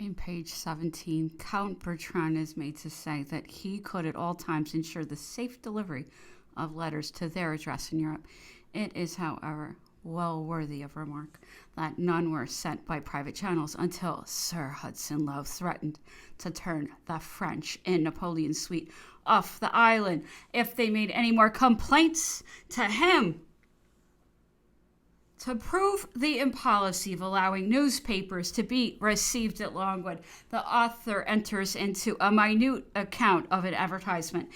In page 17, Count Bertrand is made to say that he could at all times ensure the safe delivery of letters to their address in Europe. It is, however, well worthy of remark that none were sent by private channels until Sir Hudson Lowe threatened to turn the French in Napoleon's suite off the island if they made any more complaints to him. To prove the impolicy of allowing newspapers to be received at Longwood, the author enters into a minute account of an advertisement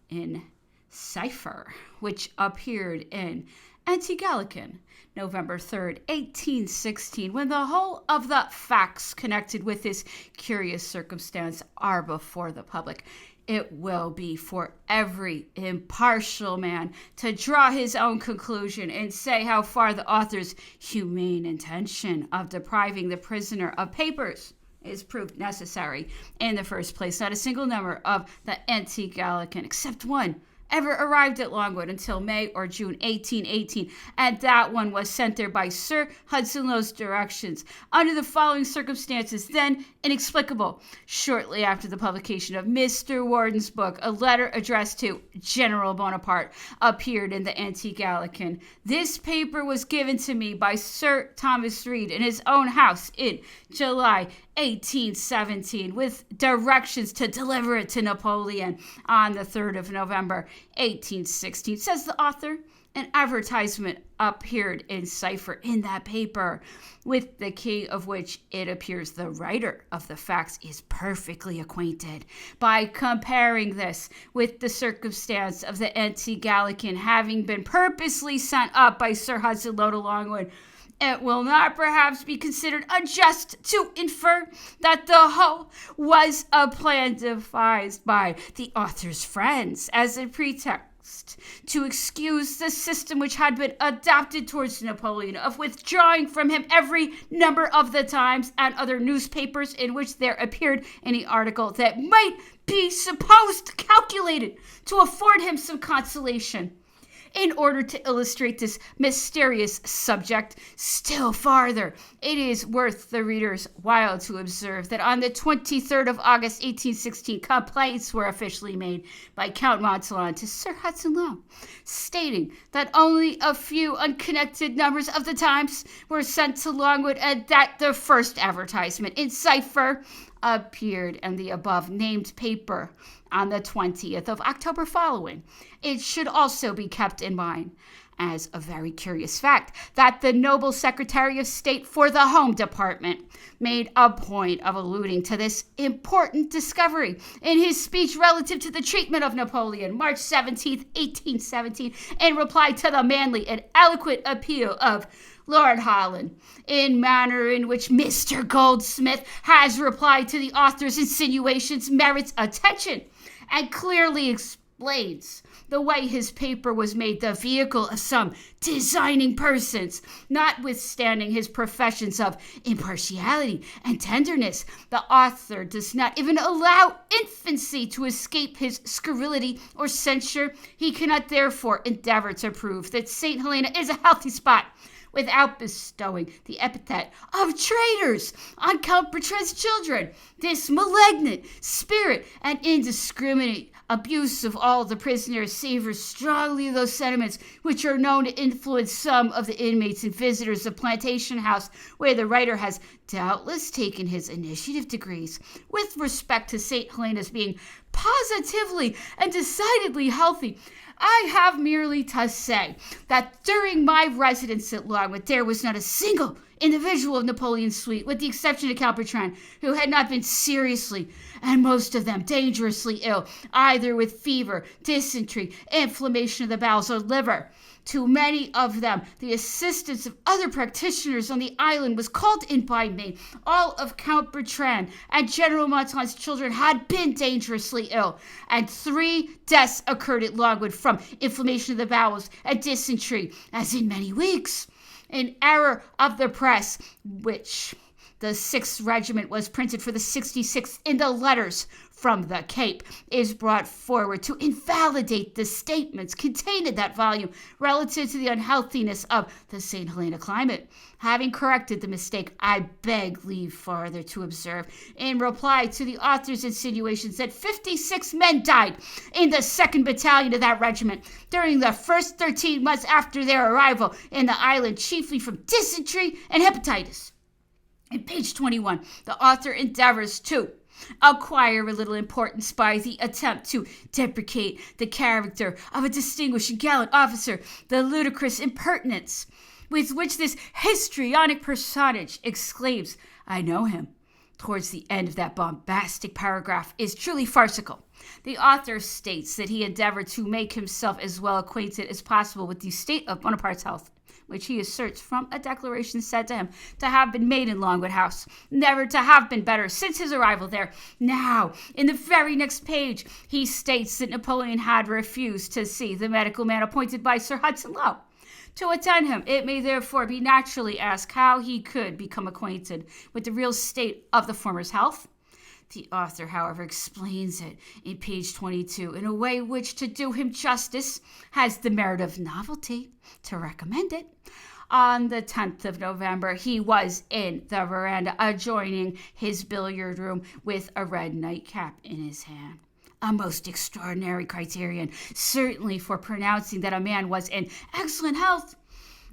in cipher, which appeared in Anti-Gallican, November 3rd, 1816, when the whole of the facts connected with this curious circumstance are before the public. It will be for every impartial man to draw his own conclusion and say how far the author's humane intention of depriving the prisoner of papers is proved necessary. In the first place, not a single number of the Anti-Gallican, except one, ever arrived at Longwood until May or June 1818, and that one was sent there by Sir Hudson Lowe's directions, under the following circumstances, then inexplicable. Shortly after the publication of Mr. Warden's book, a letter addressed to General Bonaparte appeared in the Anti-Gallican. This paper was given to me by Sir Thomas Reed in his own house in July 1817, with directions to deliver it to Napoleon on the 3rd of November 1816. Says the author, an advertisement appeared in cipher in that paper, with the key of which it appears the writer of the facts is perfectly acquainted. By comparing this with the circumstance of the Anti-Gallican having been purposely sent up by Sir Hudson Lowe to Longwood, it will not perhaps be considered unjust to infer that the whole was a plan devised by the author's friends as a pretext to excuse the system which had been adopted towards Napoleon of withdrawing from him every number of the Times and other newspapers in which there appeared any article that might be supposed calculated to afford him some consolation. In order to illustrate this mysterious subject still farther, it is worth the reader's while to observe that on the 23rd of August, 1816, complaints were officially made by Count Montholon to Sir Hudson Lowe, stating that only a few unconnected numbers of the Times were sent to Longwood, and that the first advertisement in cipher appeared in the above named paper on the 20th of October following. It should also be kept in mind as a very curious fact that the noble Secretary of State for the Home Department made a point of alluding to this important discovery in his speech relative to the treatment of Napoleon, March 17th, 1817, in reply to the manly and eloquent appeal of Lord Holland, in manner in which Mr. Goldsmith has replied to the author's insinuations, merits attention and clearly explains the way his paper was made the vehicle of some designing persons. Notwithstanding his professions of impartiality and tenderness, the author does not even allow infancy to escape his scurrility or censure. He cannot therefore endeavor to prove that St. Helena is a healthy spot without bestowing the epithet of traitors on Count Bertrand's children. This malignant spirit and indiscriminate abuse of all the prisoners savors strongly of those sentiments which are known to influence some of the inmates and visitors of Plantation House, where the writer has doubtless taken his initiative degrees. With respect to St. Helena's being positively and decidedly healthy, I have merely to say that during my residence at Longwood, there was not a single individual of Napoleon's suite, with the exception of Count Bertrand, who had not been seriously, and most of them dangerously ill, either with fever, dysentery, inflammation of the bowels, or liver. To many of them, the assistance of other practitioners on the island was called in by me. All of Count Bertrand and General Montholon's children had been dangerously ill, and 3 deaths occurred at Longwood from inflammation of the bowels and dysentery, as in many weeks. An error of the press, which The 6th Regiment was printed for the 66th in the letters from the Cape, is brought forward to invalidate the statements contained in that volume relative to the unhealthiness of the St. Helena climate. Having corrected the mistake, I beg leave farther to observe, in reply to the author's insinuations, that 56 men died in the 2nd Battalion of that regiment during the first 13 months after their arrival in the island, chiefly from dysentery and hepatitis. In page 21, the author endeavors to acquire a little importance by the attempt to deprecate the character of a distinguished and gallant officer, the ludicrous impertinence with which this histrionic personage exclaims, "I know him," towards the end of that bombastic paragraph, is truly farcical. The author states that he endeavored to make himself as well acquainted as possible with the state of Bonaparte's health, which he asserts from a declaration said to him to have been made in Longwood House, never to have been better since his arrival there. Now, in the very next page, he states that Napoleon had refused to see the medical man appointed by Sir Hudson Lowe to attend him. It may therefore be naturally asked how he could become acquainted with the real state of the former's health. The author, however, explains it in page 22 in a way which, to do him justice, has the merit of novelty to recommend it. On the 10th of November, he was in the veranda adjoining his billiard room with a red nightcap in his hand. A most extraordinary criterion, certainly, for pronouncing that a man was in excellent health.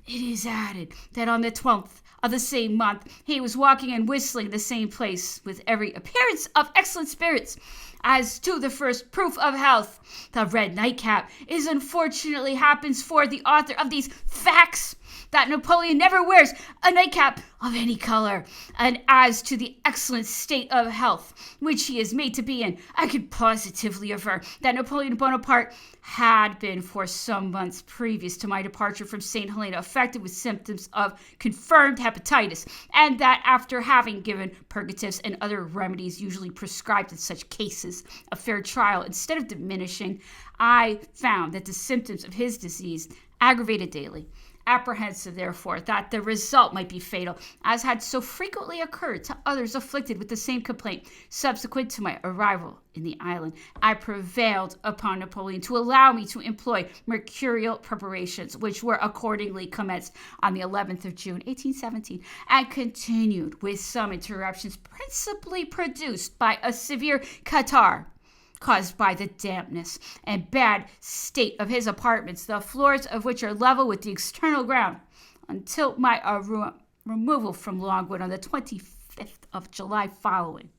It is added that on the 12th of the same month, he was walking and whistling the same place with every appearance of excellent spirits. As to the first proof of health, the red nightcap, is unfortunately happens for the author of these facts that Napoleon never wears a nightcap of any color. And as to the excellent state of health which he is made to be in, I can positively aver that Napoleon Bonaparte had been for some months previous to my departure from St. Helena affected with symptoms of confirmed hepatitis, and that after having given purgatives and other remedies usually prescribed in such cases, a fair trial, instead of diminishing, I found that the symptoms of his disease aggravated daily. Apprehensive, therefore, that the result might be fatal, as had so frequently occurred to others afflicted with the same complaint, subsequent to my arrival in the island, I prevailed upon Napoleon to allow me to employ mercurial preparations, which were accordingly commenced on the 11th of June, 1817, and continued with some interruptions, principally produced by a severe catarrh, caused by the dampness and bad state of his apartments, the floors of which are level with the external ground, until my removal from Longwood on the 25th of July following.